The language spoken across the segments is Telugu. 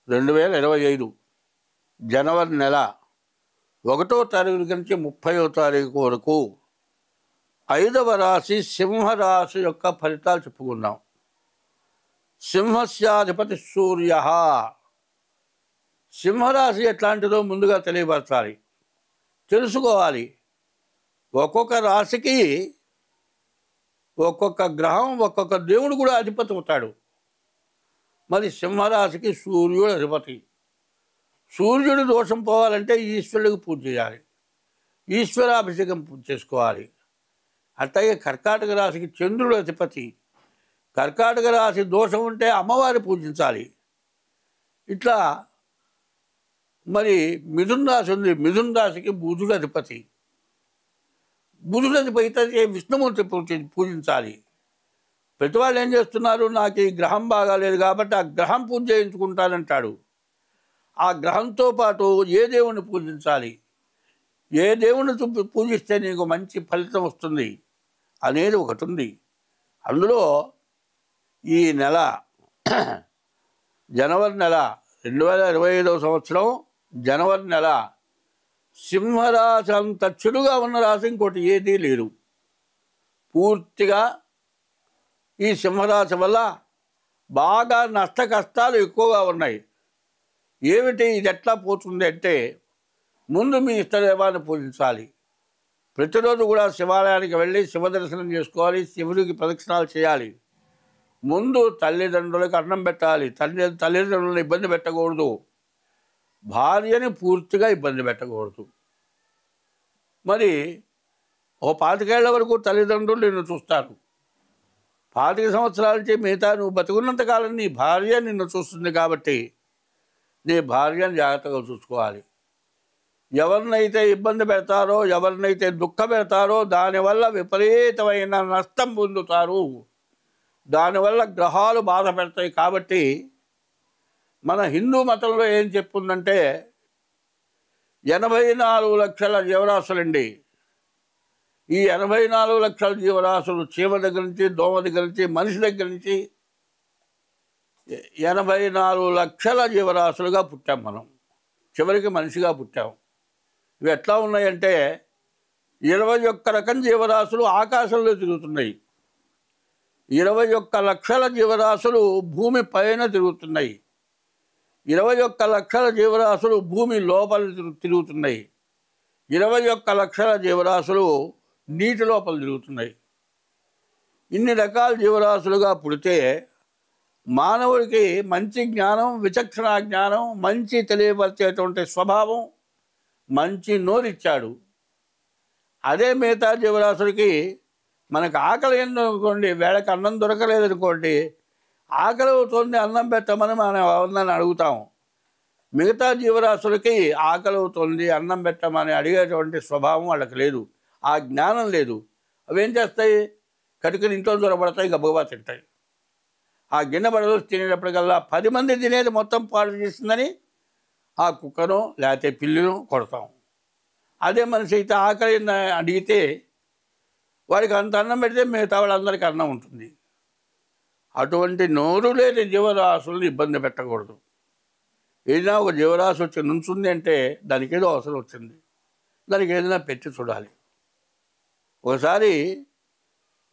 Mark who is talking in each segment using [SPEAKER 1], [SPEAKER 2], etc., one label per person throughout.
[SPEAKER 1] 2025 జనవరి నెల 1వ తారీఖు నుంచి 30వ తారీఖు వరకు 5వ రాశి సింహరాశి యొక్క ఫలితాలు చెప్పుకుందాం. సింహస్యాధిపతి సూర్య. సింహరాశి ఎట్లాంటిదో ముందుగా తెలియపరచాలి, తెలుసుకోవాలి. ఒక్కొక్క రాశికి ఒక్కొక్క గ్రహం, ఒక్కొక్క దేవుడు కూడా అధిపతి అవుతాడు. మరి సింహరాశికి సూర్యుడు అధిపతి. సూర్యుడు దోషం పోవాలంటే ఈశ్వరుడికి పూజ చేయాలి, ఈశ్వరాభిషేకం పూజ చేసుకోవాలి. అట్లాగే కర్కాటక రాశికి చంద్రుడు అధిపతి. కర్కాటక రాశి దోషం ఉంటే అమ్మవారి పూజించాలి. ఇట్లా మరి మిథున రాశి ఉంది, మిథున రాశికి బుధుడు అధిపతి. బుధుడు అధిపతి అయితే విష్ణుమూర్తి పూజించాలి. ప్రతి వాళ్ళు ఏం చేస్తున్నారు, నాకు ఈ గ్రహం బాగాలేదు కాబట్టి ఆ గ్రహం పూజ చేయించుకుంటానంటాడు. ఆ గ్రహంతో పాటు ఏ దేవుణ్ణి పూజించాలి, ఏ దేవుణ్ణి పూజిస్తే నీకు మంచి ఫలితం వస్తుంది అనేది ఒకటి ఉంది. అందులో ఈ నెల జనవరి నెల 2025వ సంవత్సరం జనవరి నెల సింహరాశి అంత చెడుగా ఉన్న రాశి ఇంకోటి ఏదీ లేదు. పూర్తిగా ఈ సింహరాశి వల్ల బాగా నష్ట కష్టాలు ఎక్కువగా ఉన్నాయి. ఏమిటి ఇది ఎట్లా పోతుంది అంటే, ముందు మీ ఇష్టదైవాన్ని పూజించాలి. ప్రతిరోజు కూడా శివాలయానికి వెళ్ళి శివ దర్శనం చేసుకోవాలి, శివుడికి ప్రదక్షిణాలు చేయాలి. ముందు తల్లిదండ్రులకు అన్నం పెట్టాలి, తల్లిదండ్రులను ఇబ్బంది పెట్టకూడదు, భార్యని పూర్తిగా ఇబ్బంది పెట్టకూడదు. మరి 25 ఏళ్ల వరకు తల్లిదండ్రులు నిన్ను చూస్తారు. 25 సంవత్సరాల నుంచి మిగతా నువ్వు బతుకున్నంతకాలం నీ భార్య నిన్ను చూస్తుంది కాబట్టి నీ భార్యను జాగ్రత్తగా చూసుకోవాలి. ఎవరినైతే ఇబ్బంది పెడతారో, ఎవరినైతే దుఃఖ పెడతారో దానివల్ల విపరీతమైన నష్టం పొందుతారు. దానివల్ల గ్రహాలు బాధ పెడతాయి. కాబట్టి మన హిందూ మతంలో ఏం చెప్పుందంటే 84 లక్షల జీవరాశులండి. ఈ 84 లక్షల జీవరాశులు చీమ దగ్గర నుంచి, దోమ దగ్గర నుంచి, మనిషి దగ్గర నుంచి 84 లక్షల జీవరాశులుగా పుట్టాం మనం. చివరికి మనిషిగా పుట్టాం. ఇవి ఎట్లా ఉన్నాయంటే 21 రకం జీవరాశులు ఆకాశంలో తిరుగుతున్నాయి, 21 లక్షల జీవరాశులు భూమి పైన తిరుగుతున్నాయి, 21 లక్షల జీవరాశులు భూమి లోపల తిరుగుతున్నాయి, 21 లక్షల జీవరాశులు నీటి లోపల తిరుగుతున్నాయి. ఇన్ని రకాల జీవరాశులుగా పుడితే మానవుడికి మంచి జ్ఞానం, విచక్షణ జ్ఞానం, మంచి తెలియపరిచేటువంటి స్వభావం, మంచి నోరిచ్చాడు. అదే మిగతా జీవరాశులకి మనకు ఆకలి ఎందుకోండి, వేళకి అన్నం దొరకలేదనుకోండి, ఆకలి అవుతుంది అన్నం పెట్టమని మనం ఎవరినని అడుగుతాం. మిగతా జీవరాశులకి ఆకలి అవుతుంది అన్నం పెట్టమని అడిగేటువంటి స్వభావం వాళ్ళకి లేదు, ఆ జ్ఞానం లేదు. అవేం చేస్తాయి, కటికని ఇంట్లో దొరకబడతాయి, గబగబా తింటాయి. ఆ గిన్నె పడదోసి తినేటప్పటికల్లా 10 మంది తినేది మొత్తం పాడు చేసిందని ఆ కుక్కను లేకపోతే పిల్లిను కొడతాం. అదే మనిషి అయితే ఆకలి అడిగితే వాడికి అంత అన్నం పెడితే మిగతా వాళ్ళందరికీ అన్నం ఉంటుంది. అటువంటి నోరు లేని జీవరాశులను ఇబ్బంది పెట్టకూడదు. ఏదైనా ఒక జీవరాశి వచ్చి నుంచుంది అంటే దానికి ఏదో అవసరం వచ్చింది, దానికి ఏదైనా పెట్టి చూడాలి. ఒకసారి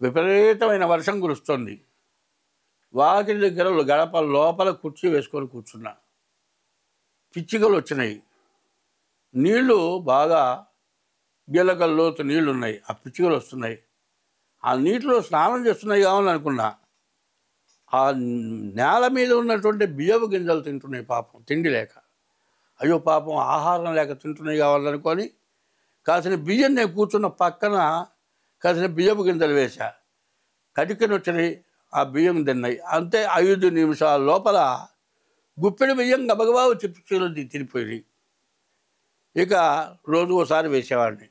[SPEAKER 1] విపరీతమైన వర్షం కురుస్తుంది. వాకిలి దగ్గర గడప లోపల కుర్చీ వేసుకొని కూర్చున్నా. పిచ్చికలు వచ్చినాయి. నీళ్లు బాగా గీలకల లోతు నీళ్లు ఉన్నాయి, ఆ పిచ్చికలు వస్తున్నాయి. ఆ నీటిలో స్నానం చేస్తున్నాయి కావాలని అనుకున్నా. ఆ నేల మీద ఉన్నటువంటి బియ్యపు గింజలు తింటున్నాయి పాపం, తిండి లేక. అయ్యో పాపం ఆహారం లేక తింటున్నాయి కావాలనుకొని కాసిన బియ్యం నేను కూర్చున్న పక్కన కాసిన బియ్యపు గింజలు వేశా. కటికని వచ్చినాయి, ఆ బియ్యం తిన్నాయి. అంతే 5 నిమిషాల లోపల గుప్పెడు బియ్యం గబగబా వచ్చి పిచ్చిలో తినిపోయి. ఇక రోజు ఒకసారి వేసేవాడిని,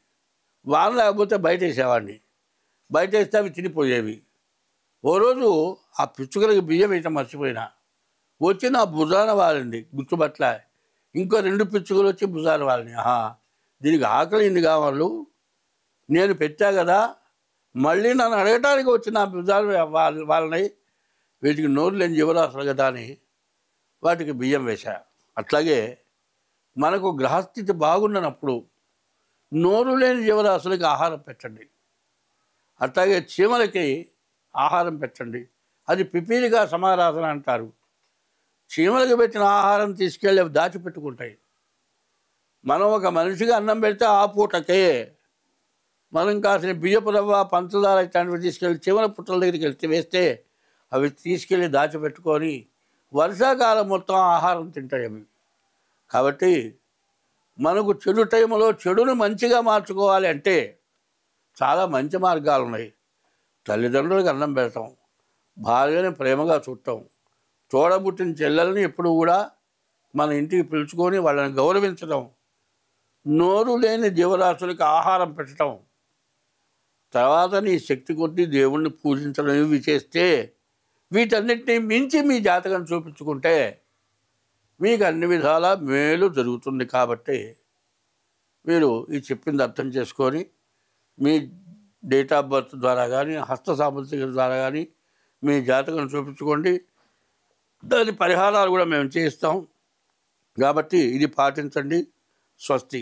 [SPEAKER 1] వాన లేకపోతే బయట వేసేవాడిని. బయట వేస్తే అవి తినిపోయేవి. ఓ రోజు ఆ పిచ్చుకలకి బియ్యం వేయటం మర్చిపోయినా, వచ్చి నా భుజాన వాలింది, గుర్తుపట్ల. ఇంకో 2 పిచ్చుకలు వచ్చి భుజాన వాలిని. దీనికి ఆకలి ఇంది కావాలి, నేను పెట్టా కదా, మళ్ళీ నన్ను అడగటానికి వచ్చి నా భుజాలు వాళ్ళని, వీటికి నోరు లేని జీవరాశులు కదా అని వాటికి బియ్యం వేశా. అట్లాగే మనకు గ్రహస్థితి బాగున్నప్పుడు నోరు లేని జీవరాశులకి ఆహారం పెట్టండి. అట్లాగే చీమలకి ఆహారం పెట్టండి. అది పిపీలిగా సమారాధన అంటారు. చీమలకు పెట్టిన ఆహారం తీసుకెళ్ళి అవి దాచిపెట్టుకుంటాయి. మనం ఒక మనిషిగా అన్నం పెడితే ఆ పూటకే మనం కాసిన బియ్యపు రవ్వ, పంచదార ఇట్లాంటివి తీసుకెళ్ళి చీమల పుట్టల దగ్గరికి వెళ్తే వేస్తే అవి తీసుకెళ్ళి దాచిపెట్టుకొని వర్షాకాలం మొత్తం ఆహారం తింటాయి అవి. కాబట్టి మనకు చెడు టైంలో చెడును మంచిగా మార్చుకోవాలి అంటే చాలా మంచి మార్గాలు ఉన్నాయి. తల్లిదండ్రులకు అన్నం పెడతాం, భార్యని ప్రేమగా చూడటం, తోడబుట్టిన చెల్లెల్ని ఎప్పుడు కూడా మన ఇంటికి పిలుచుకొని వాళ్ళని గౌరవించడం, నోరు లేని జీవరాశులకు ఆహారం పెట్టడం, తర్వాత నీ శక్తి కొద్దీ దేవుణ్ణి పూజించడం, ఇవి చేస్తే వీటన్నిటిని మించి మీ జాతకం చూపించుకుంటే మీకు అన్ని విధాలా మేలు జరుగుతుంది. కాబట్టి మీరు ఈ చెప్పింది అర్థం చేసుకొని మీ డేట్ ఆఫ్ బర్త్ ద్వారా కానీ హస్త సాముద్రిక ద్వారా కానీ మీ జాతకం చూపించుకోండి. దాని పరిహారాలు కూడా మేము చేయిస్తాం. కాబట్టి ఇది పాటించండి. స్వస్తి.